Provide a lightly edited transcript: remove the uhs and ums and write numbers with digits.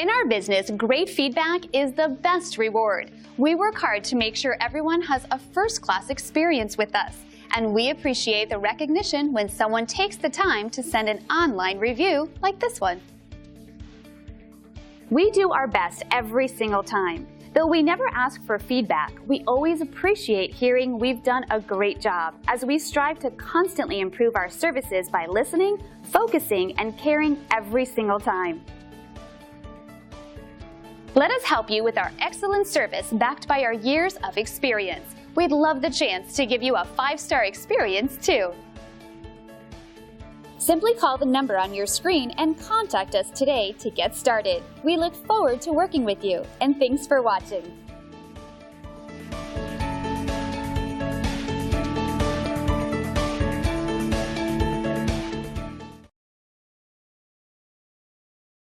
In our business, great feedback is the best reward. We work hard to make sure everyone has a first-class experience with us, and we appreciate the recognition when someone takes the time to send an online review like this one. We do our best every single time. Though we never ask for feedback, we always appreciate hearing we've done a great job as we strive to constantly improve our services by listening, focusing, and caring every single time. Let us help you with our excellent service backed by our years of experience. We'd love the chance to give you a 5-star experience too. Simply call the number on your screen and contact us today to get started. We look forward to working with you, and thanks for watching.